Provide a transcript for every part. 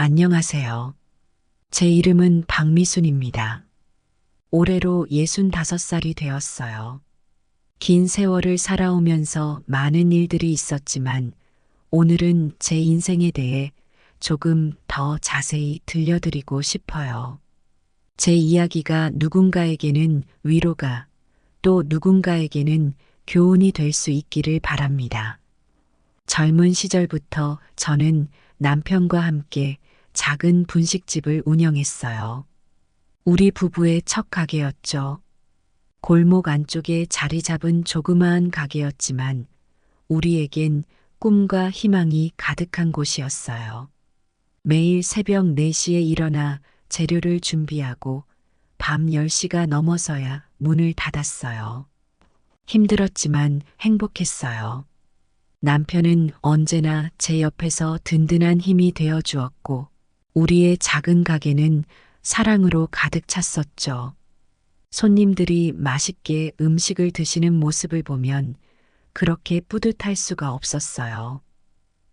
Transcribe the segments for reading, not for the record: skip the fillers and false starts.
안녕하세요. 제 이름은 박미순입니다. 올해로 65살이 되었어요. 긴 세월을 살아오면서 많은 일들이 있었지만 오늘은 제 인생에 대해 조금 더 자세히 들려드리고 싶어요. 제 이야기가 누군가에게는 위로가, 또 누군가에게는 교훈이 될 수 있기를 바랍니다. 젊은 시절부터 저는 남편과 함께 작은 분식집을 운영했어요. 우리 부부의 첫 가게였죠. 골목 안쪽에 자리 잡은 조그마한 가게였지만 우리에겐 꿈과 희망이 가득한 곳이었어요. 매일 새벽 4시에 일어나 재료를 준비하고 밤 10시가 넘어서야 문을 닫았어요. 힘들었지만 행복했어요. 남편은 언제나 제 옆에서 든든한 힘이 되어 주었고, 우리의 작은 가게는 사랑으로 가득 찼었죠. 손님들이 맛있게 음식을 드시는 모습을 보면 그렇게 뿌듯할 수가 없었어요.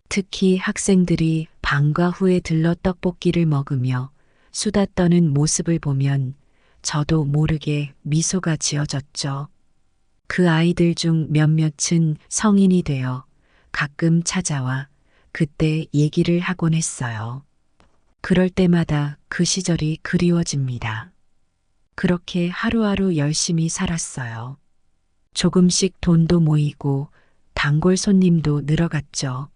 특히 학생들이 방과 후에 들러 떡볶이를 먹으며 수다 떠는 모습을 보면 저도 모르게 미소가 지어졌죠. 그 아이들 중 몇몇은 성인이 되어 가끔 찾아와 그때 얘기를 하곤 했어요. 그럴 때마다 그 시절이 그리워집니다. 그렇게 하루하루 열심히 살았어요. 조금씩 돈도 모이고 단골 손님도 늘어갔죠.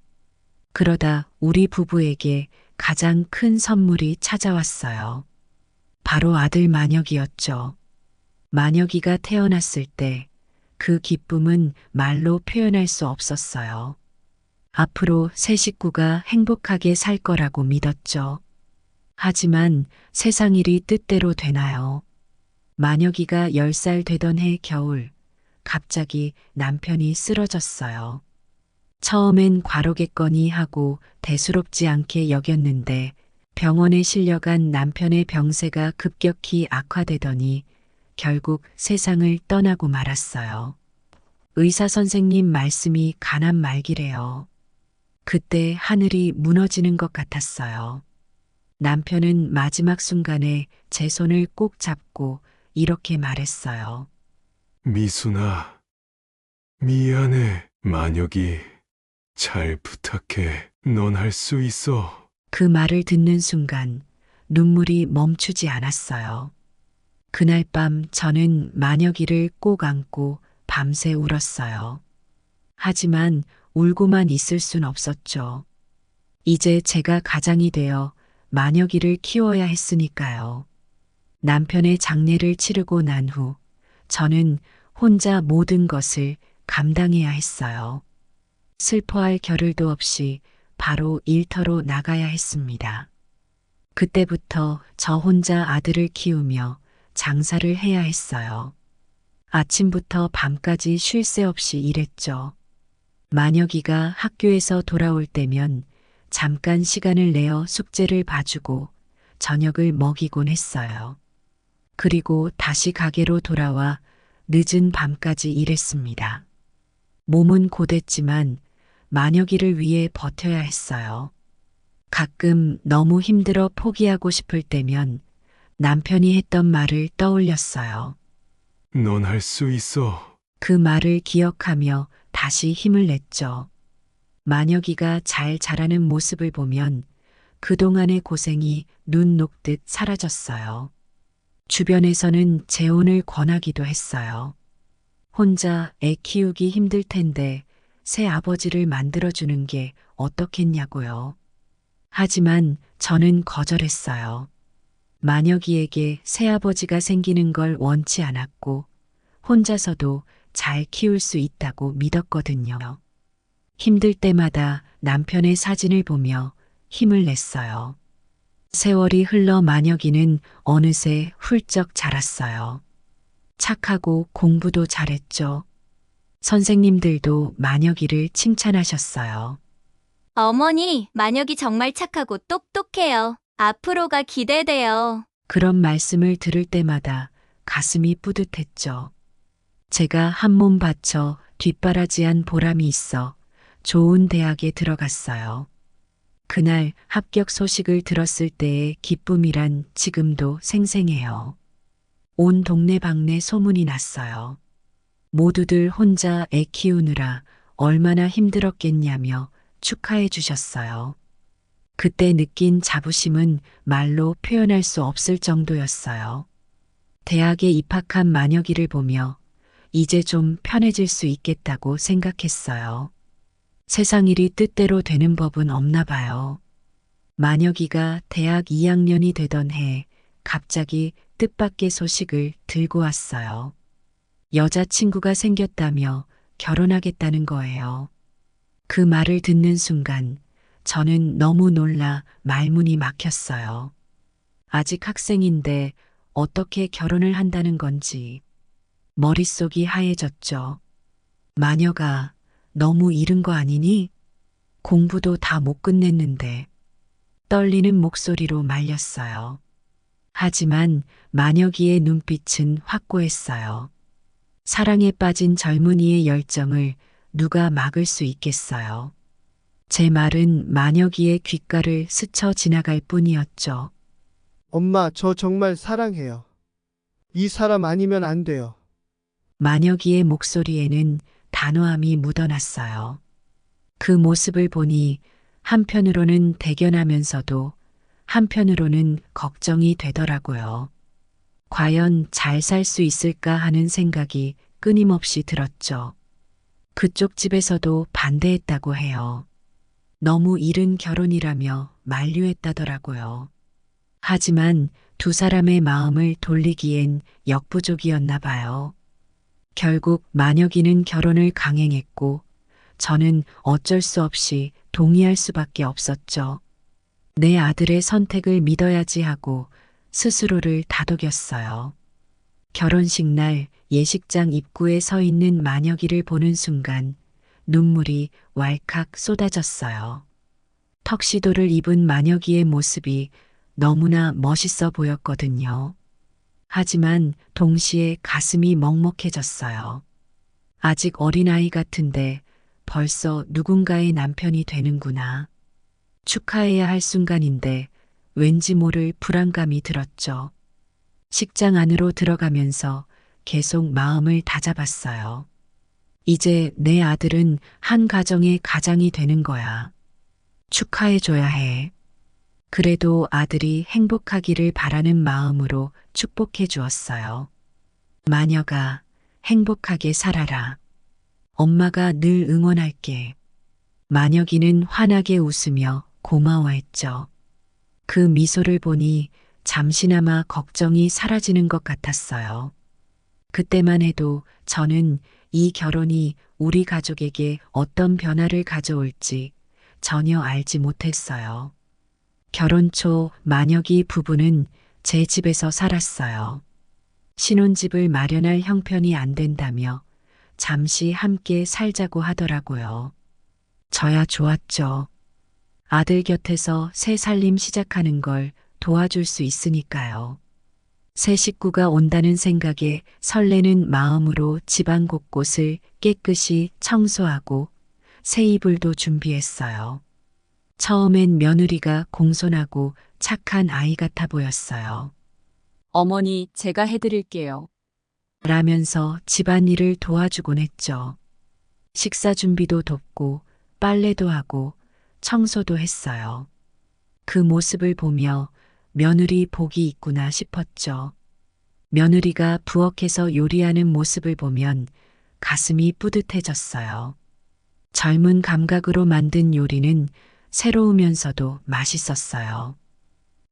그러다 우리 부부에게 가장 큰 선물이 찾아왔어요. 바로 아들 만혁이었죠. 만혁이가 태어났을 때 그 기쁨은 말로 표현할 수 없었어요. 앞으로 새 식구가 행복하게 살 거라고 믿었죠. 하지만 세상 일이 뜻대로 되나요? 만혁이가 10살 되던 해 겨울, 갑자기 남편이 쓰러졌어요. 처음엔 과로겠거니 하고 대수롭지 않게 여겼는데 병원에 실려간 남편의 병세가 급격히 악화되더니 결국 세상을 떠나고 말았어요. 의사 선생님 말씀이 가난 말기래요. 그때 하늘이 무너지는 것 같았어요. 남편은 마지막 순간에 제 손을 꼭 잡고 이렇게 말했어요. 미순아, 미안해. 만혁이, 잘 부탁해. 넌 할 수 있어. 그 말을 듣는 순간 눈물이 멈추지 않았어요. 그날 밤 저는 만혁이를 꼭 안고 밤새 울었어요. 하지만 울고만 있을 순 없었죠. 이제 제가 가장이 되어 만혁이를 키워야 했으니까요. 남편의 장례를 치르고 난 후 저는 혼자 모든 것을 감당해야 했어요. 슬퍼할 겨를도 없이 바로 일터로 나가야 했습니다. 그때부터 저 혼자 아들을 키우며 장사를 해야 했어요. 아침부터 밤까지 쉴 새 없이 일했죠. 만혁이가 학교에서 돌아올 때면 잠깐 시간을 내어 숙제를 봐주고 저녁을 먹이곤 했어요. 그리고 다시 가게로 돌아와 늦은 밤까지 일했습니다. 몸은 고됐지만 만혁이를 위해 버텨야 했어요. 가끔 너무 힘들어 포기하고 싶을 때면 남편이 했던 말을 떠올렸어요. 넌 할 수 있어. 그 말을 기억하며 다시 힘을 냈죠. 만혁이가 잘 자라는 모습을 보면 그동안의 고생이 눈 녹듯 사라졌어요. 주변에서는 재혼을 권하기도 했어요. 혼자 애 키우기 힘들 텐데 새 아버지를 만들어주는 게 어떻겠냐고요. 하지만 저는 거절했어요. 만혁이에게 새아버지가 생기는 걸 원치 않았고 혼자서도 잘 키울 수 있다고 믿었거든요. 힘들 때마다 남편의 사진을 보며 힘을 냈어요. 세월이 흘러 만혁이는 어느새 훌쩍 자랐어요. 착하고 공부도 잘했죠. 선생님들도 만혁이를 칭찬하셨어요. 어머니, 만혁이 정말 착하고 똑똑해요. 앞으로가 기대돼요. 그런 말씀을 들을 때마다 가슴이 뿌듯했죠. 제가 한 몸 바쳐 뒷바라지한 보람이 있어 좋은 대학에 들어갔어요. 그날 합격 소식을 들었을 때의 기쁨이란 지금도 생생해요. 온 동네방네 소문이 났어요. 모두들 혼자 애 키우느라 얼마나 힘들었겠냐며 축하해 주셨어요. 그때 느낀 자부심은 말로 표현할 수 없을 정도였어요. 대학에 입학한 만혁이를 보며 이제 좀 편해질 수 있겠다고 생각했어요. 세상 일이 뜻대로 되는 법은 없나 봐요. 만혁이가 대학 2학년이 되던 해 갑자기 뜻밖의 소식을 들고 왔어요. 여자친구가 생겼다며 결혼하겠다는 거예요. 그 말을 듣는 순간 저는 너무 놀라 말문이 막혔어요. 아직 학생인데 어떻게 결혼을 한다는 건지 머릿속이 하얘졌죠. 마녀가 너무 이른 거 아니니? 공부도 다 못 끝냈는데 떨리는 목소리로 말렸어요. 하지만 마녀기의 눈빛은 확고했어요. 사랑에 빠진 젊은이의 열정을 누가 막을 수 있겠어요. 제 말은 마녀기의 귓가를 스쳐 지나갈 뿐이었죠. 엄마, 저 정말 사랑해요. 이 사람 아니면 안 돼요. 마녀기의 목소리에는 단호함이 묻어났어요. 그 모습을 보니 한편으로는 대견하면서도 한편으로는 걱정이 되더라고요. 과연 잘 살 수 있을까 하는 생각이 끊임없이 들었죠. 그쪽 집에서도 반대했다고 해요. 너무 이른 결혼이라며 만류했다더라고요. 하지만 두 사람의 마음을 돌리기엔 역부족이었나 봐요. 결국 만혁이는 결혼을 강행했고 저는 어쩔 수 없이 동의할 수밖에 없었죠. 내 아들의 선택을 믿어야지 하고 스스로를 다독였어요. 결혼식 날 예식장 입구에 서 있는 만혁이를 보는 순간 눈물이 왈칵 쏟아졌어요. 턱시도를 입은 만혁이의 모습이 너무나 멋있어 보였거든요. 하지만 동시에 가슴이 먹먹해졌어요. 아직 어린아이 같은데 벌써 누군가의 남편이 되는구나. 축하해야 할 순간인데 왠지 모를 불안감이 들었죠. 식장 안으로 들어가면서 계속 마음을 다잡았어요. 이제 내 아들은 한 가정의 가장이 되는 거야. 축하해줘야 해. 그래도 아들이 행복하기를 바라는 마음으로 축복해 주었어요. 마녀가 행복하게 살아라. 엄마가 늘 응원할게. 마녀기는 환하게 웃으며 고마워했죠. 그 미소를 보니 잠시나마 걱정이 사라지는 것 같았어요. 그때만 해도 저는 이 결혼이 우리 가족에게 어떤 변화를 가져올지 전혀 알지 못했어요. 결혼 초 만혁이 부부는 제 집에서 살았어요. 신혼집을 마련할 형편이 안 된다며 잠시 함께 살자고 하더라고요. 저야 좋았죠. 아들 곁에서 새 살림 시작하는 걸 도와줄 수 있으니까요. 새 식구가 온다는 생각에 설레는 마음으로 집안 곳곳을 깨끗이 청소하고 새 이불도 준비했어요. 처음엔 며느리가 공손하고 착한 아이 같아 보였어요. 어머니, 제가 해드릴게요. 라면서 집안일을 도와주곤 했죠. 식사 준비도 돕고 빨래도 하고 청소도 했어요. 그 모습을 보며 며느리 복이 있구나 싶었죠. 며느리가 부엌에서 요리하는 모습을 보면 가슴이 뿌듯해졌어요. 젊은 감각으로 만든 요리는 새로우면서도 맛있었어요.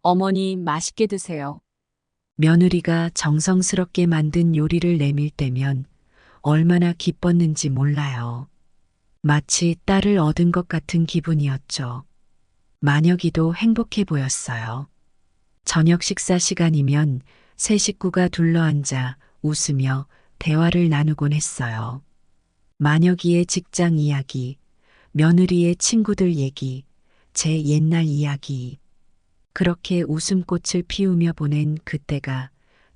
어머니, 맛있게 드세요. 며느리가 정성스럽게 만든 요리를 내밀 때면 얼마나 기뻤는지 몰라요. 마치 딸을 얻은 것 같은 기분이었죠. 만혁이도 행복해 보였어요. 저녁 식사 시간이면 세 식구가 둘러앉아 웃으며 대화를 나누곤 했어요. 만혁이의 직장 이야기, 며느리의 친구들 얘기, 제 옛날 이야기. 그렇게 웃음꽃을 피우며 보낸 그때가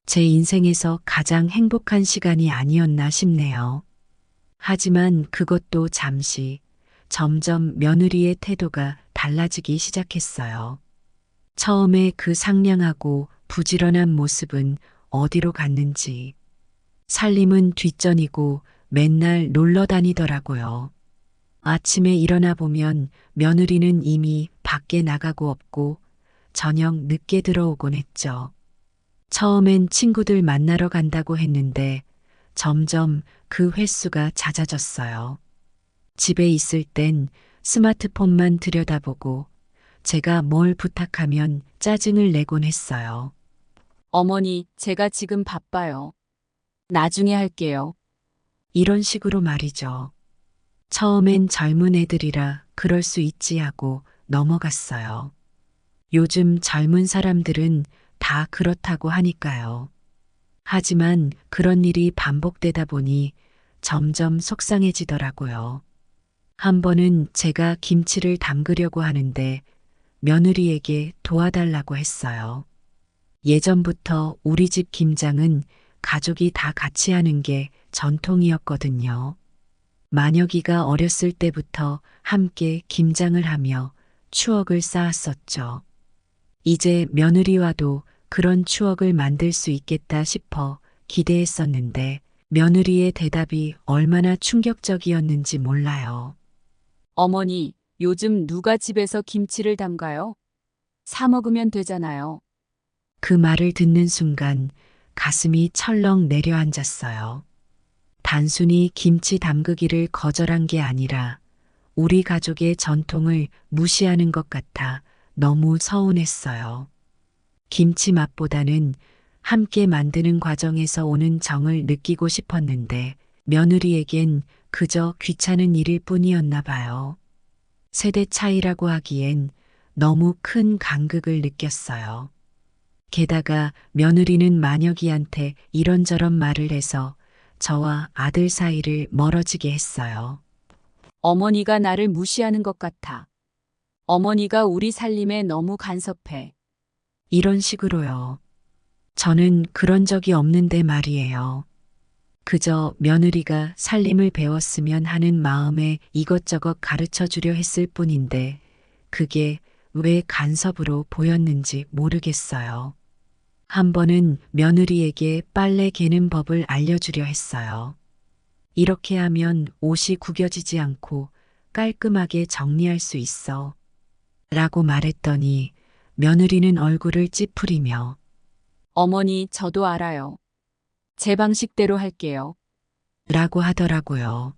제 인생에서 가장 행복한 시간이 아니었나 싶네요. 하지만 그것도 잠시, 점점 며느리의 태도가 달라지기 시작했어요. 처음에 그 상냥하고 부지런한 모습은 어디로 갔는지. 살림은 뒷전이고 맨날 놀러 다니더라고요. 아침에 일어나 보면 며느리는 이미 밖에 나가고 없고 저녁 늦게 들어오곤 했죠. 처음엔 친구들 만나러 간다고 했는데 점점 그 횟수가 잦아졌어요. 집에 있을 땐 스마트폰만 들여다보고 제가 뭘 부탁하면 짜증을 내곤 했어요. 어머니, 제가 지금 바빠요. 나중에 할게요. 이런 식으로 말이죠. 처음엔 젊은 애들이라 그럴 수 있지 하고 넘어갔어요. 요즘 젊은 사람들은 다 그렇다고 하니까요. 하지만 그런 일이 반복되다 보니 점점 속상해지더라고요. 한 번은 제가 김치를 담그려고 하는데 며느리에게 도와달라고 했어요. 예전부터 우리 집 김장은 가족이 다 같이 하는 게 전통이었거든요. 만혁이가 어렸을 때부터 함께 김장을 하며 추억을 쌓았었죠. 이제 며느리와도 그런 추억을 만들 수 있겠다 싶어 기대했었는데 며느리의 대답이 얼마나 충격적이었는지 몰라요. 어머니, 요즘 누가 집에서 김치를 담가요? 사 먹으면 되잖아요. 그 말을 듣는 순간 가슴이 철렁 내려앉았어요. 단순히 김치 담그기를 거절한 게 아니라 우리 가족의 전통을 무시하는 것 같아 너무 서운했어요. 김치 맛보다는 함께 만드는 과정에서 오는 정을 느끼고 싶었는데 며느리에겐 그저 귀찮은 일일 뿐이었나 봐요. 세대 차이라고 하기엔 너무 큰 간극을 느꼈어요. 게다가 며느리는 만혁이한테 이런저런 말을 해서 저와 아들 사이를 멀어지게 했어요. 어머니가 나를 무시하는 것 같아. 어머니가 우리 살림에 너무 간섭해. 이런 식으로요. 저는 그런 적이 없는데 말이에요. 그저 며느리가 살림을 배웠으면 하는 마음에 이것저것 가르쳐 주려 했을 뿐인데 그게 왜 간섭으로 보였는지 모르겠어요. 한 번은 며느리에게 빨래 개는 법을 알려주려 했어요. 이렇게 하면 옷이 구겨지지 않고 깔끔하게 정리할 수 있어. 라고 말했더니 며느리는 얼굴을 찌푸리며 어머니, 저도 알아요. 제 방식대로 할게요. 라고 하더라고요.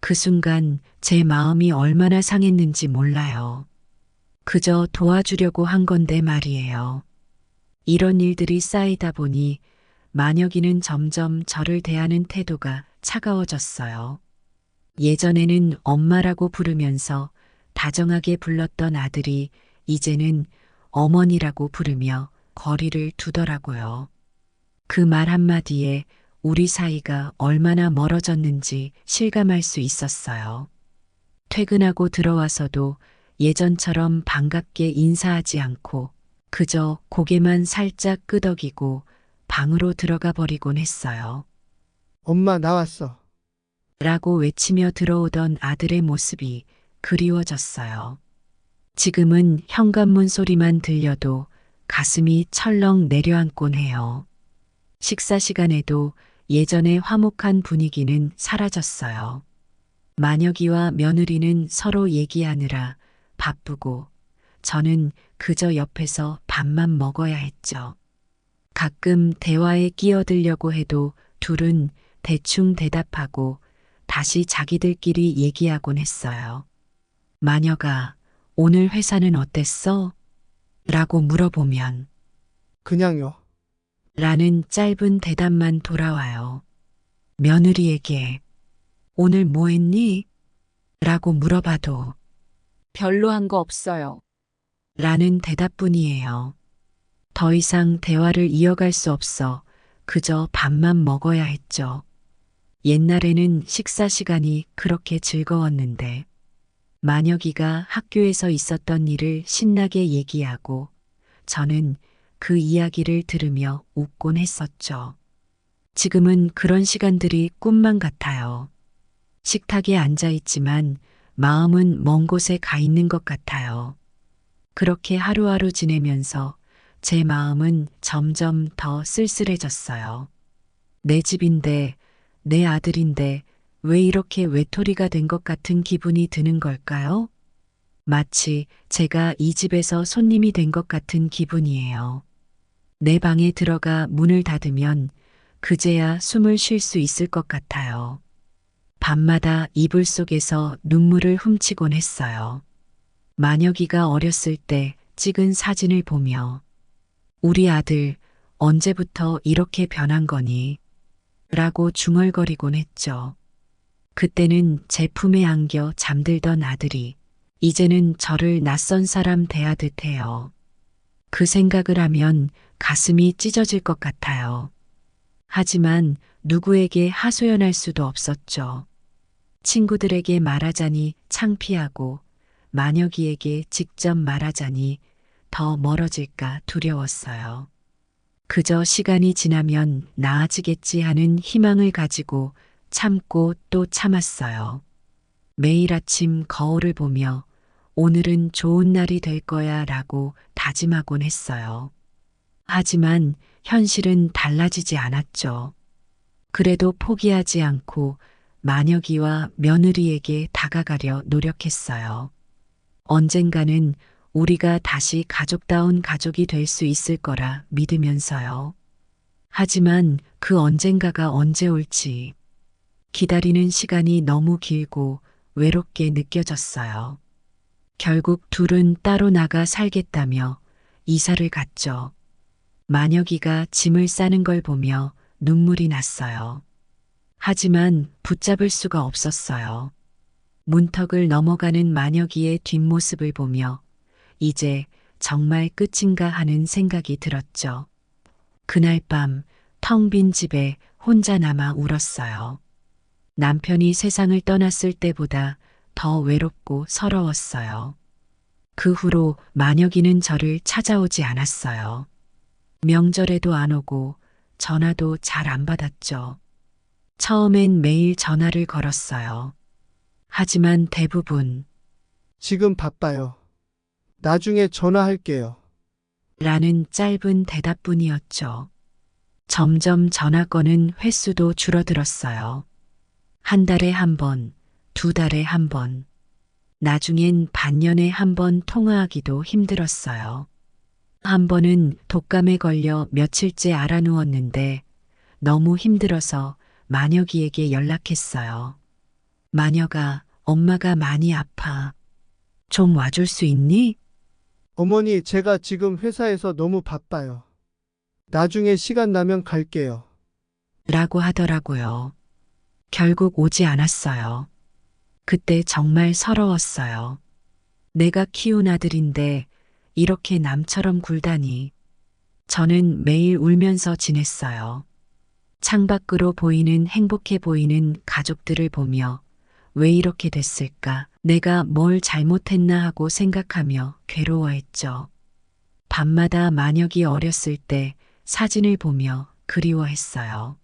그 순간 제 마음이 얼마나 상했는지 몰라요. 그저 도와주려고 한 건데 말이에요. 이런 일들이 쌓이다 보니 만혁이는 점점 저를 대하는 태도가 차가워졌어요. 예전에는 엄마라고 부르면서 다정하게 불렀던 아들이 이제는 어머니라고 부르며 거리를 두더라고요. 그 말 한마디에 우리 사이가 얼마나 멀어졌는지 실감할 수 있었어요. 퇴근하고 들어와서도 예전처럼 반갑게 인사하지 않고 그저 고개만 살짝 끄덕이고 방으로 들어가 버리곤 했어요. 엄마 나왔어. 라고 외치며 들어오던 아들의 모습이 그리워졌어요. 지금은 현관문 소리만 들려도 가슴이 철렁 내려앉곤 해요. 식사 시간에도 예전의 화목한 분위기는 사라졌어요. 만혁이와 며느리는 서로 얘기하느라 바쁘고 저는 그저 옆에서 밥만 먹어야 했죠. 가끔 대화에 끼어들려고 해도 둘은 대충 대답하고 다시 자기들끼리 얘기하곤 했어요. 마녀가 오늘 회사는 어땠어? 라고 물어보면 그냥요. 라는 짧은 대답만 돌아와요. 며느리에게 오늘 뭐 했니? 라고 물어봐도 별로 한 거 없어요. 라는 대답뿐이에요. 더 이상 대화를 이어갈 수 없어 그저 밥만 먹어야 했죠. 옛날에는 식사 시간이 그렇게 즐거웠는데 만혁이가 학교에서 있었던 일을 신나게 얘기하고 저는 그 이야기를 들으며 웃곤 했었죠. 지금은 그런 시간들이 꿈만 같아요. 식탁에 앉아 있지만 마음은 먼 곳에 가 있는 것 같아요. 그렇게 하루하루 지내면서 제 마음은 점점 더 쓸쓸해졌어요. 내 집인데, 내 아들인데, 왜 이렇게 외톨이가 된 것 같은 기분이 드는 걸까요? 마치 제가 이 집에서 손님이 된 것 같은 기분이에요. 내 방에 들어가 문을 닫으면 그제야 숨을 쉴 수 있을 것 같아요. 밤마다 이불 속에서 눈물을 훔치곤 했어요. 만혁이가 어렸을 때 찍은 사진을 보며 우리 아들 언제부터 이렇게 변한 거니? 라고 중얼거리곤 했죠. 그때는 제 품에 안겨 잠들던 아들이 이제는 저를 낯선 사람 대하듯 해요. 그 생각을 하면 가슴이 찢어질 것 같아요. 하지만 누구에게 하소연할 수도 없었죠. 친구들에게 말하자니 창피하고 만혁이에게 직접 말하자니 더 멀어질까 두려웠어요. 그저 시간이 지나면 나아지겠지 하는 희망을 가지고 참고 또 참았어요. 매일 아침 거울을 보며 오늘은 좋은 날이 될 거야 라고 다짐하곤 했어요. 하지만 현실은 달라지지 않았죠. 그래도 포기하지 않고 만혁이와 며느리에게 다가가려 노력했어요. 언젠가는 우리가 다시 가족다운 가족이 될 수 있을 거라 믿으면서요. 하지만 그 언젠가가 언제 올지 기다리는 시간이 너무 길고 외롭게 느껴졌어요. 결국 둘은 따로 나가 살겠다며 이사를 갔죠. 만혁이가 짐을 싸는 걸 보며 눈물이 났어요. 하지만 붙잡을 수가 없었어요. 문턱을 넘어가는 만혁이의 뒷모습을 보며 이제 정말 끝인가 하는 생각이 들었죠. 그날 밤 텅 빈 집에 혼자 남아 울었어요. 남편이 세상을 떠났을 때보다 더 외롭고 서러웠어요. 그 후로 만혁이는 저를 찾아오지 않았어요. 명절에도 안 오고 전화도 잘 안 받았죠. 처음엔 매일 전화를 걸었어요. 하지만 대부분 지금 바빠요. 나중에 전화할게요. 라는 짧은 대답뿐이었죠. 점점 전화 거는 횟수도 줄어들었어요. 한 달에 한 번, 두 달에 한 번, 나중엔 반년에 한 번 통화하기도 힘들었어요. 한 번은 독감에 걸려 며칠째 알아누웠는데 너무 힘들어서 만혁이에게 연락했어요. 만혁아, 엄마가 많이 아파. 좀 와줄 수 있니? 어머니, 제가 지금 회사에서 너무 바빠요. 나중에 시간 나면 갈게요. 라고 하더라고요. 결국 오지 않았어요. 그때 정말 서러웠어요. 내가 키운 아들인데 이렇게 남처럼 굴다니. 저는 매일 울면서 지냈어요. 창밖으로 보이는 행복해 보이는 가족들을 보며 왜 이렇게 됐을까? 내가 뭘 잘못했나 하고 생각하며 괴로워했죠. 밤마다 만혁이 어렸을 때 사진을 보며 그리워했어요.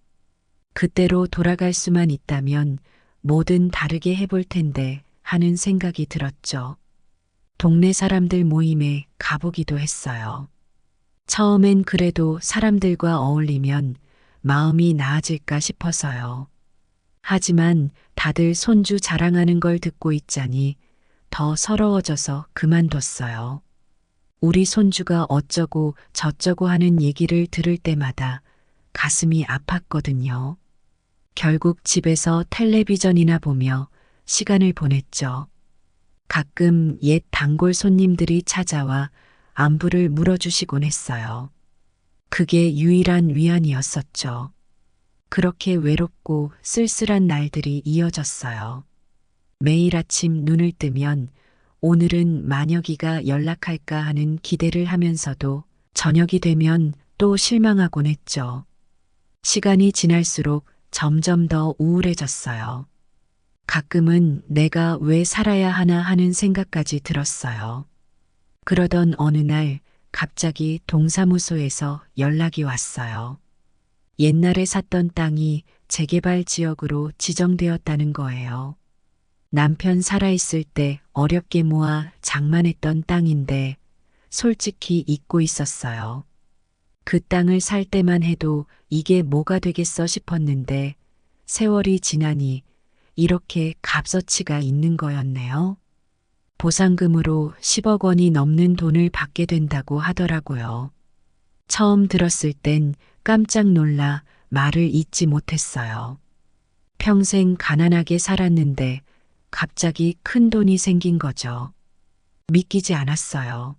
그때로 돌아갈 수만 있다면 뭐든 다르게 해볼 텐데 하는 생각이 들었죠. 동네 사람들 모임에 가보기도 했어요. 처음엔 그래도 사람들과 어울리면 마음이 나아질까 싶어서요. 하지만 다들 손주 자랑하는 걸 듣고 있자니 더 서러워져서 그만뒀어요. 우리 손주가 어쩌고 저쩌고 하는 얘기를 들을 때마다 가슴이 아팠거든요. 결국 집에서 텔레비전이나 보며 시간을 보냈죠. 가끔 옛 단골 손님들이 찾아와 안부를 물어주시곤 했어요. 그게 유일한 위안이었었죠. 그렇게 외롭고 쓸쓸한 날들이 이어졌어요. 매일 아침 눈을 뜨면 오늘은 만혁이가 연락할까 하는 기대를 하면서도 저녁이 되면 또 실망하곤 했죠. 시간이 지날수록 점점 더 우울해졌어요. 가끔은 내가 왜 살아야 하나 하는 생각까지 들었어요. 그러던 어느 날 갑자기 동사무소에서 연락이 왔어요. 옛날에 샀던 땅이 재개발 지역으로 지정되었다는 거예요. 남편 살아있을 때 어렵게 모아 장만했던 땅인데 솔직히 잊고 있었어요. 그 땅을 살 때만 해도 이게 뭐가 되겠어 싶었는데 세월이 지나니 이렇게 값어치가 있는 거였네요. 보상금으로 10억 원이 넘는 돈을 받게 된다고 하더라고요. 처음 들었을 땐 깜짝 놀라 말을 잇지 못했어요. 평생 가난하게 살았는데 갑자기 큰 돈이 생긴 거죠. 믿기지 않았어요.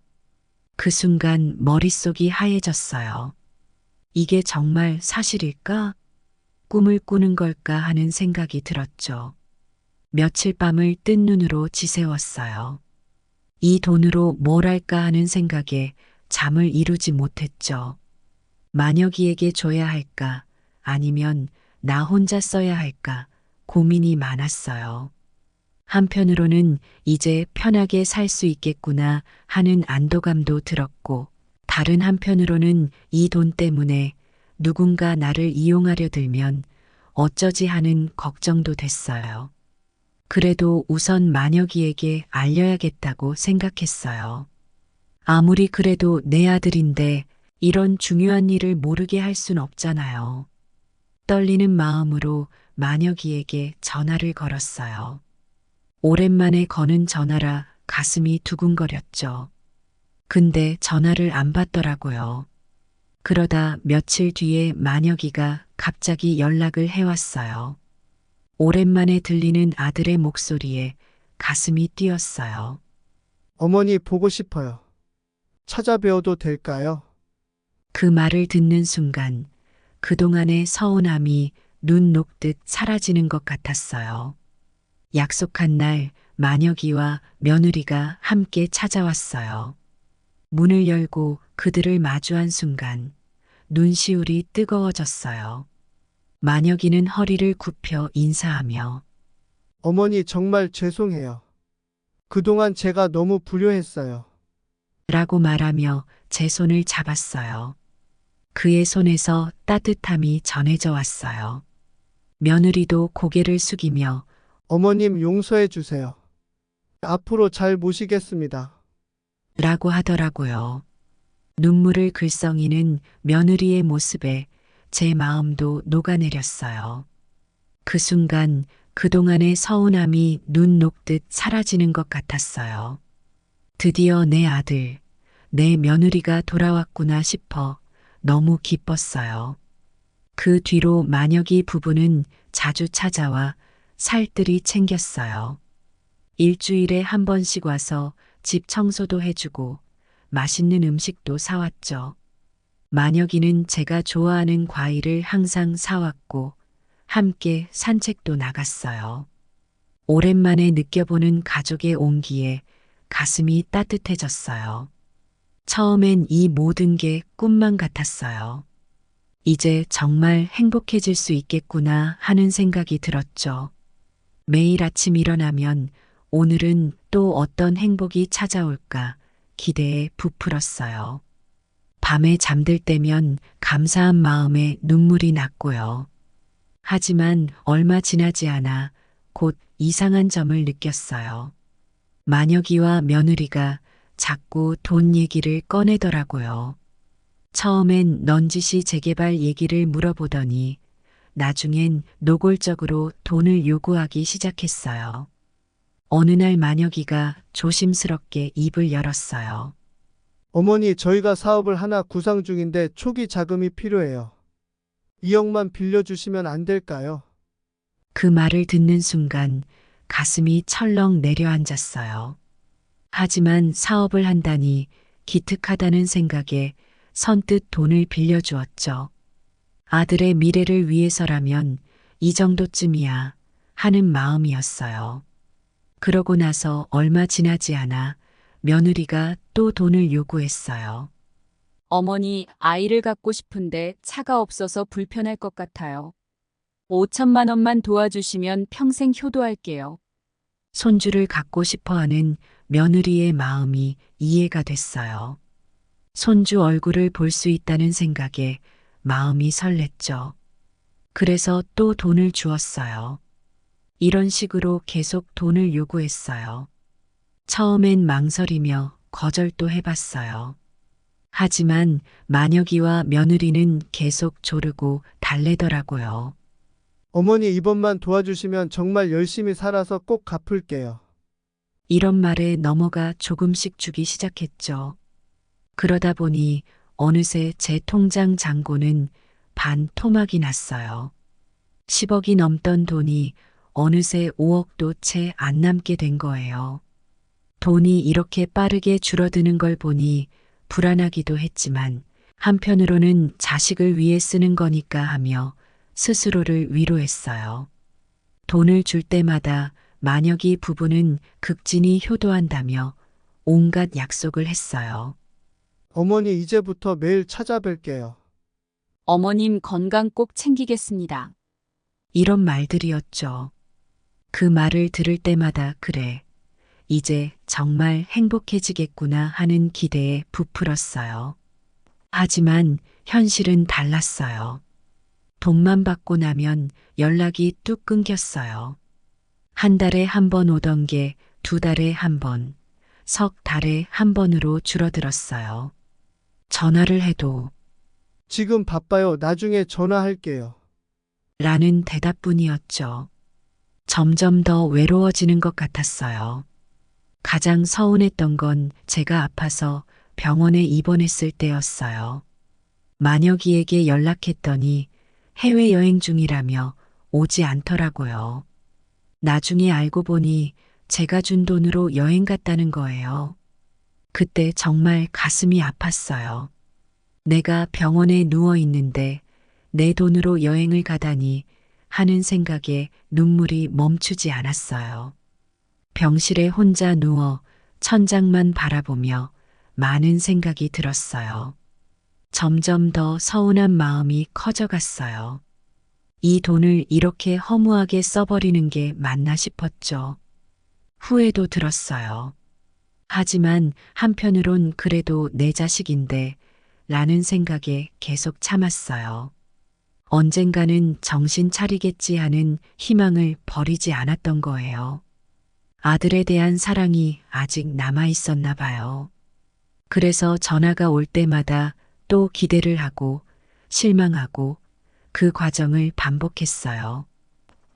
그 순간 머릿속이 하얘졌어요. 이게 정말 사실일까? 꿈을 꾸는 걸까 하는 생각이 들었죠. 며칠 밤을 뜬 눈으로 지새웠어요. 이 돈으로 뭘 할까 하는 생각에 잠을 이루지 못했죠. 만혁이에게 줘야 할까? 아니면 나 혼자 써야 할까? 고민이 많았어요. 한편으로는 이제 편하게 살 수 있겠구나 하는 안도감도 들었고, 다른 한편으로는 이 돈 때문에 누군가 나를 이용하려 들면 어쩌지 하는 걱정도 됐어요. 그래도 우선 만혁이에게 알려야겠다고 생각했어요. 아무리 그래도 내 아들인데 이런 중요한 일을 모르게 할 순 없잖아요. 떨리는 마음으로 만혁이에게 전화를 걸었어요. 오랜만에 거는 전화라 가슴이 두근거렸죠. 근데 전화를 안 받더라고요. 그러다 며칠 뒤에 만혁이가 갑자기 연락을 해왔어요. 오랜만에 들리는 아들의 목소리에 가슴이 뛰었어요. 어머니 보고 싶어요. 찾아뵈어도 될까요? 그 말을 듣는 순간 그동안의 서운함이 눈 녹듯 사라지는 것 같았어요. 약속한 날 만혁이와 며느리가 함께 찾아왔어요. 문을 열고 그들을 마주한 순간 눈시울이 뜨거워졌어요. 만혁이는 허리를 굽혀 인사하며 어머니 정말 죄송해요. 그동안 제가 너무 불효했어요. 라고 말하며 제 손을 잡았어요. 그의 손에서 따뜻함이 전해져 왔어요. 며느리도 고개를 숙이며 어머님 용서해 주세요. 앞으로 잘 모시겠습니다. 라고 하더라고요. 눈물을 글썽이는 며느리의 모습에 제 마음도 녹아내렸어요. 그 순간 그동안의 서운함이 눈 녹듯 사라지는 것 같았어요. 드디어 내 아들, 내 며느리가 돌아왔구나 싶어 너무 기뻤어요. 그 뒤로 만혁이 부부는 자주 찾아와 살뜰히 챙겼어요. 일주일에 한 번씩 와서 집 청소도 해주고 맛있는 음식도 사왔죠. 만혁이는 제가 좋아하는 과일을 항상 사왔고 함께 산책도 나갔어요. 오랜만에 느껴보는 가족의 온기에 가슴이 따뜻해졌어요. 처음엔 이 모든 게 꿈만 같았어요. 이제 정말 행복해질 수 있겠구나 하는 생각이 들었죠. 매일 아침 일어나면 오늘은 또 어떤 행복이 찾아올까 기대에 부풀었어요. 밤에 잠들 때면 감사한 마음에 눈물이 났고요. 하지만 얼마 지나지 않아 곧 이상한 점을 느꼈어요. 만혁이와 며느리가 자꾸 돈 얘기를 꺼내더라고요. 처음엔 넌지시 재개발 얘기를 물어보더니 나중엔 노골적으로 돈을 요구하기 시작했어요. 어느 날 만혁이가 조심스럽게 입을 열었어요. 어머니 저희가 사업을 하나 구상 중인데 초기 자금이 필요해요. 2억만 빌려주시면 안 될까요? 그 말을 듣는 순간 가슴이 철렁 내려앉았어요. 하지만 사업을 한다니 기특하다는 생각에 선뜻 돈을 빌려주었죠. 아들의 미래를 위해서라면 이 정도쯤이야 하는 마음이었어요. 그러고 나서 얼마 지나지 않아 며느리가 또 돈을 요구했어요. 어머니, 아이를 갖고 싶은데 차가 없어서 불편할 것 같아요. 5천만 원만 도와주시면 평생 효도할게요. 손주를 갖고 싶어 하는 며느리의 마음이 이해가 됐어요. 손주 얼굴을 볼 수 있다는 생각에 마음이 설렜죠. 그래서 또 돈을 주었어요. 이런 식으로 계속 돈을 요구했어요. 처음엔 망설이며 거절도 해봤어요. 하지만 만혁이와 며느리는 계속 조르고 달래더라고요. 어머니 이번만 도와주시면 정말 열심히 살아서 꼭 갚을게요. 이런 말에 넘어가 조금씩 주기 시작했죠. 그러다 보니 어느새 제 통장 잔고는 반 토막이 났어요. 10억이 넘던 돈이 어느새 5억도 채 안 남게 된 거예요. 돈이 이렇게 빠르게 줄어드는 걸 보니 불안하기도 했지만 한편으로는 자식을 위해 쓰는 거니까 하며 스스로를 위로했어요. 돈을 줄 때마다 만혁이 부부는 극진히 효도한다며 온갖 약속을 했어요. 어머니 이제부터 매일 찾아뵐게요. 어머님 건강 꼭 챙기겠습니다. 이런 말들이었죠. 그 말을 들을 때마다 그래, 이제 정말 행복해지겠구나 하는 기대에 부풀었어요. 하지만 현실은 달랐어요. 돈만 받고 나면 연락이 뚝 끊겼어요. 한 달에 한 번 오던 게 2달에 한 번, 석 달에 한 번으로 줄어들었어요. 전화를 해도 지금 바빠요. 나중에 전화할게요. 라는 대답뿐이었죠. 점점 더 외로워지는 것 같았어요. 가장 서운했던 건 제가 아파서 병원에 입원했을 때였어요. 만혁이에게 연락했더니 해외여행 중이라며 오지 않더라고요. 나중에 알고 보니 제가 준 돈으로 여행 갔다는 거예요. 그때 정말 가슴이 아팠어요. 내가 병원에 누워 있는데 내 돈으로 여행을 가다니 하는 생각에 눈물이 멈추지 않았어요. 병실에 혼자 누워 천장만 바라보며 많은 생각이 들었어요. 점점 더 서운한 마음이 커져갔어요. 이 돈을 이렇게 허무하게 써버리는 게 맞나 싶었죠. 후회도 들었어요. 하지만 한편으론 그래도 내 자식인데 라는 생각에 계속 참았어요. 언젠가는 정신 차리겠지 하는 희망을 버리지 않았던 거예요. 아들에 대한 사랑이 아직 남아 있었나 봐요. 그래서 전화가 올 때마다 또 기대를 하고 실망하고 그 과정을 반복했어요.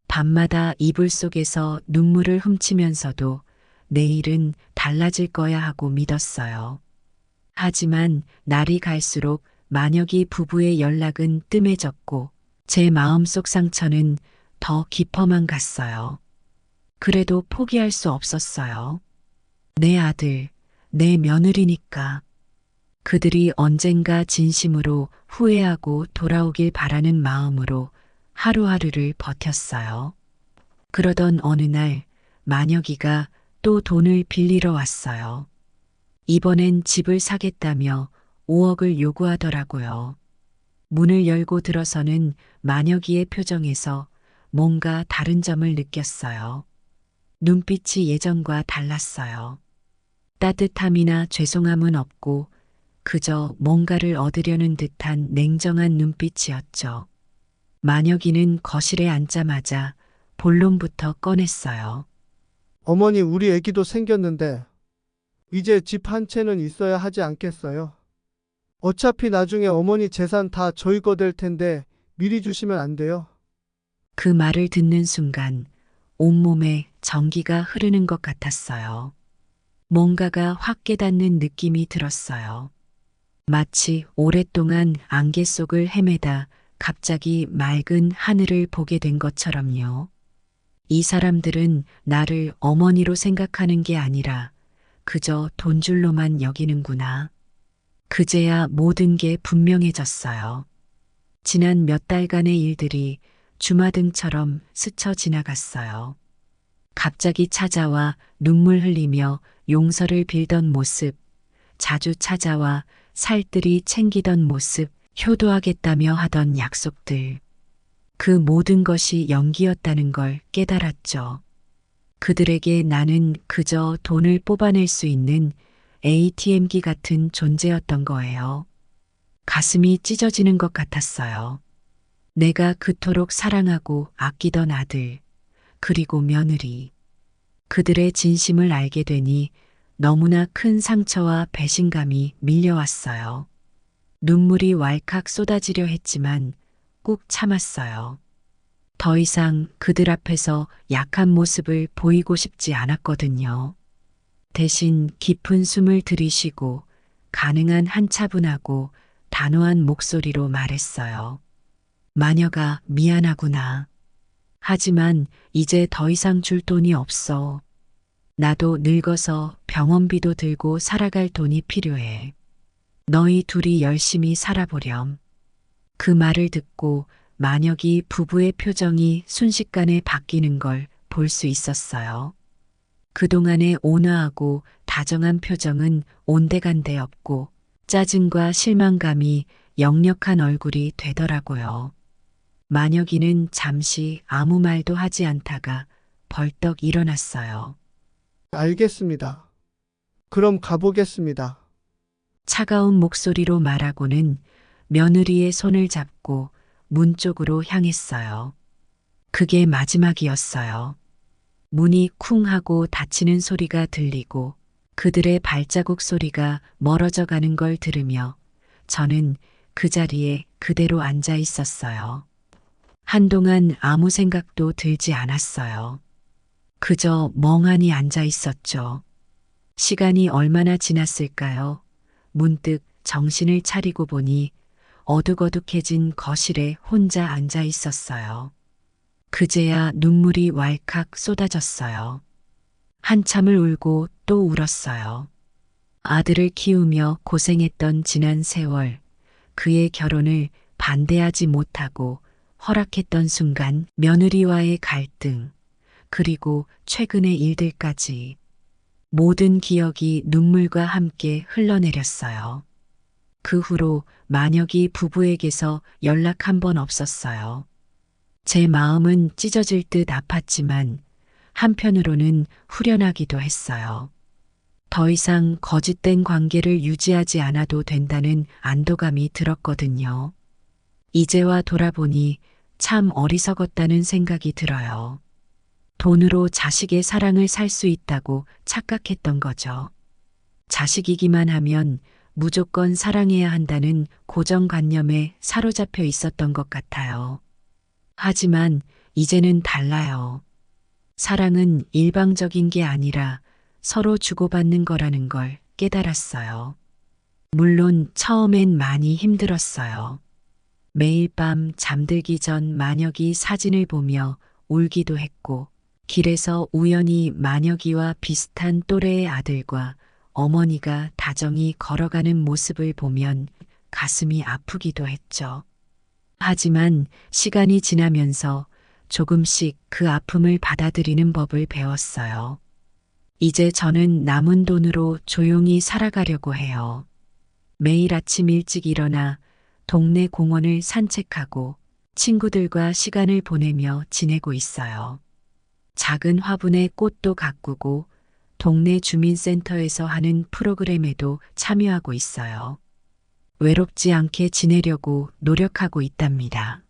밤마다 이불 속에서 눈물을 훔치면서도 내일은 달라질 거야 하고 믿었어요. 하지만 날이 갈수록 만혁이 부부의 연락은 뜸해졌고 제 마음속 상처는 더 깊어만 갔어요. 그래도 포기할 수 없었어요. 내 아들, 내 며느리니까. 그들이 언젠가 진심으로 후회하고 돌아오길 바라는 마음으로 하루하루를 버텼어요. 그러던 어느 날 만혁이가 또 돈을 빌리러 왔어요. 이번엔 집을 사겠다며 5억을 요구하더라고요. 문을 열고 들어서는 만혁이의 표정에서 뭔가 다른 점을 느꼈어요. 눈빛이 예전과 달랐어요. 따뜻함이나 죄송함은 없고 그저 뭔가를 얻으려는 듯한 냉정한 눈빛이었죠. 만혁이는 거실에 앉자마자 본론부터 꺼냈어요. 어머니 우리 애기도 생겼는데 이제 집 한 채는 있어야 하지 않겠어요? 어차피 나중에 어머니 재산 다 저희 거 될 텐데 미리 주시면 안 돼요? 그 말을 듣는 순간 온몸에 전기가 흐르는 것 같았어요. 뭔가가 확 깨닫는 느낌이 들었어요. 마치 오랫동안 안개 속을 헤매다 갑자기 맑은 하늘을 보게 된 것처럼요. 이 사람들은 나를 어머니로 생각하는 게 아니라 그저 돈줄로만 여기는구나. 그제야 모든 게 분명해졌어요. 지난 몇 달간의 일들이 주마등처럼 스쳐 지나갔어요. 갑자기 찾아와 눈물 흘리며 용서를 빌던 모습, 자주 찾아와 살뜰히 챙기던 모습, 효도하겠다며 하던 약속들. 그 모든 것이 연기였다는 걸 깨달았죠. 그들에게 나는 그저 돈을 뽑아낼 수 있는 ATM기 같은 존재였던 거예요. 가슴이 찢어지는 것 같았어요. 내가 그토록 사랑하고 아끼던 아들, 그리고 며느리. 그들의 진심을 알게 되니 너무나 큰 상처와 배신감이 밀려왔어요. 눈물이 왈칵 쏟아지려 했지만 꾹 참았어요. 더 이상 그들 앞에서 약한 모습을 보이고 싶지 않았거든요. 대신 깊은 숨을 들이쉬고 가능한 한 차분하고 단호한 목소리로 말했어요. 마녀가 미안하구나. 하지만 이제 더 이상 줄 돈이 없어. 나도 늙어서 병원비도 들고 살아갈 돈이 필요해. 너희 둘이 열심히 살아보렴. 그 말을 듣고 만혁이 부부의 표정이 순식간에 바뀌는 걸 볼 수 있었어요. 그동안의 온화하고 다정한 표정은 온데간데 없고 짜증과 실망감이 역력한 얼굴이 되더라고요. 만혁이는 잠시 아무 말도 하지 않다가 벌떡 일어났어요. 알겠습니다. 그럼 가보겠습니다. 차가운 목소리로 말하고는 며느리의 손을 잡고 문 쪽으로 향했어요. 그게 마지막이었어요. 문이 쿵 하고 닫히는 소리가 들리고 그들의 발자국 소리가 멀어져 가는 걸 들으며 저는 그 자리에 그대로 앉아 있었어요. 한동안 아무 생각도 들지 않았어요. 그저 멍하니 앉아 있었죠. 시간이 얼마나 지났을까요? 문득 정신을 차리고 보니 어둑어둑해진 거실에 혼자 앉아 있었어요. 그제야 눈물이 왈칵 쏟아졌어요. 한참을 울고 또 울었어요. 아들을 키우며 고생했던 지난 세월, 그의 결혼을 반대하지 못하고 허락했던 순간 며느리와의 갈등, 그리고 최근의 일들까지 모든 기억이 눈물과 함께 흘러내렸어요. 그 후로 만혁이 부부에게서 연락 한 번 없었어요. 제 마음은 찢어질 듯 아팠지만 한편으로는 후련하기도 했어요. 더 이상 거짓된 관계를 유지하지 않아도 된다는 안도감이 들었거든요. 이제와 돌아보니 참 어리석었다는 생각이 들어요. 돈으로 자식의 사랑을 살 수 있다고 착각했던 거죠. 자식이기만 하면 무조건 사랑해야 한다는 고정관념에 사로잡혀 있었던 것 같아요. 하지만 이제는 달라요. 사랑은 일방적인 게 아니라 서로 주고받는 거라는 걸 깨달았어요. 물론 처음엔 많이 힘들었어요. 매일 밤 잠들기 전 만혁이 사진을 보며 울기도 했고, 길에서 우연히 만혁이와 비슷한 또래의 아들과 어머니가 다정히 걸어가는 모습을 보면 가슴이 아프기도 했죠. 하지만 시간이 지나면서 조금씩 그 아픔을 받아들이는 법을 배웠어요. 이제 저는 남은 돈으로 조용히 살아가려고 해요. 매일 아침 일찍 일어나 동네 공원을 산책하고 친구들과 시간을 보내며 지내고 있어요. 작은 화분에 꽃도 가꾸고 동네 주민센터에서 하는 프로그램에도 참여하고 있어요. 외롭지 않게 지내려고 노력하고 있답니다.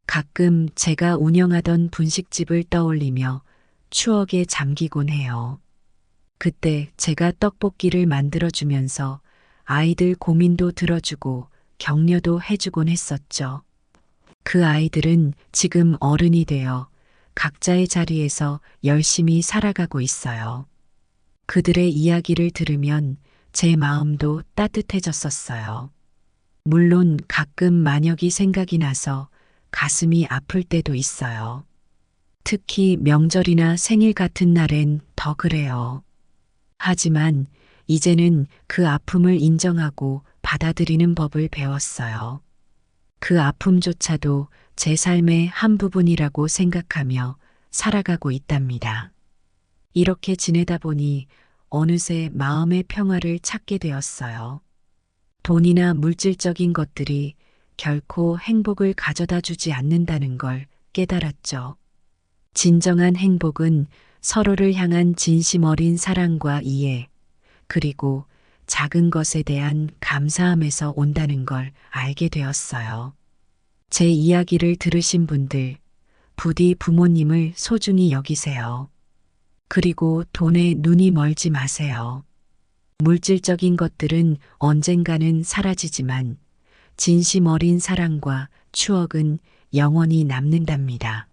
가끔 제가 운영하던 분식집을 떠올리며 추억에 잠기곤 해요. 그때 제가 떡볶이를 만들어주면서 아이들 고민도 들어주고 격려도 해주곤 했었죠. 그 아이들은 지금 어른이 되어 각자의 자리에서 열심히 살아가고 있어요. 그들의 이야기를 들으면 제 마음도 따뜻해졌었어요. 물론 가끔 만혁이 생각이 나서 가슴이 아플 때도 있어요. 특히 명절이나 생일 같은 날엔 더 그래요. 하지만 이제는 그 아픔을 인정하고 받아들이는 법을 배웠어요. 그 아픔조차도 제 삶의 한 부분이라고 생각하며 살아가고 있답니다. 이렇게 지내다 보니 어느새 마음의 평화를 찾게 되었어요. 돈이나 물질적인 것들이 결코 행복을 가져다 주지 않는다는 걸 깨달았죠. 진정한 행복은 서로를 향한 진심 어린 사랑과 이해, 그리고 작은 것에 대한 감사함에서 온다는 걸 알게 되었어요. 제 이야기를 들으신 분들, 부디 부모님을 소중히 여기세요. 그리고 돈에 눈이 멀지 마세요. 물질적인 것들은 언젠가는 사라지지만 진심 어린 사랑과 추억은 영원히 남는답니다.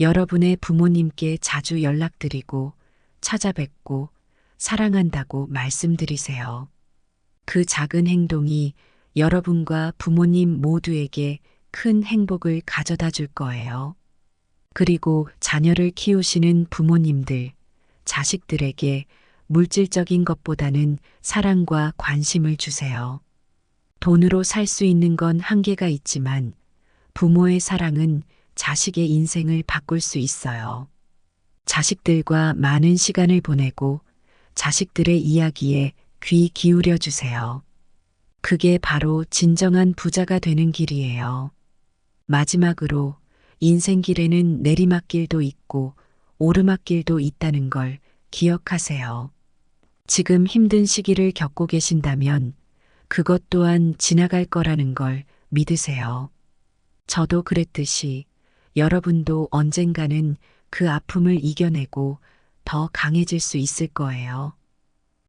여러분의 부모님께 자주 연락드리고 찾아뵙고 사랑한다고 말씀드리세요. 그 작은 행동이 여러분과 부모님 모두에게 큰 행복을 가져다 줄 거예요. 그리고 자녀를 키우시는 부모님들, 자식들에게 물질적인 것보다는 사랑과 관심을 주세요. 돈으로 살 수 있는 건 한계가 있지만 부모의 사랑은 자식의 인생을 바꿀 수 있어요. 자식들과 많은 시간을 보내고 자식들의 이야기에 귀 기울여 주세요. 그게 바로 진정한 부자가 되는 길이에요. 마지막으로 인생길에는 내리막길도 있고 오르막길도 있다는 걸 기억하세요. 지금 힘든 시기를 겪고 계신다면 그것 또한 지나갈 거라는 걸 믿으세요. 저도 그랬듯이 여러분도 언젠가는 그 아픔을 이겨내고 더 강해질 수 있을 거예요.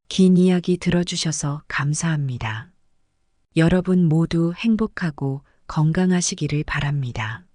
긴 이야기 들어주셔서 감사합니다. 여러분 모두 행복하고 건강하시기를 바랍니다.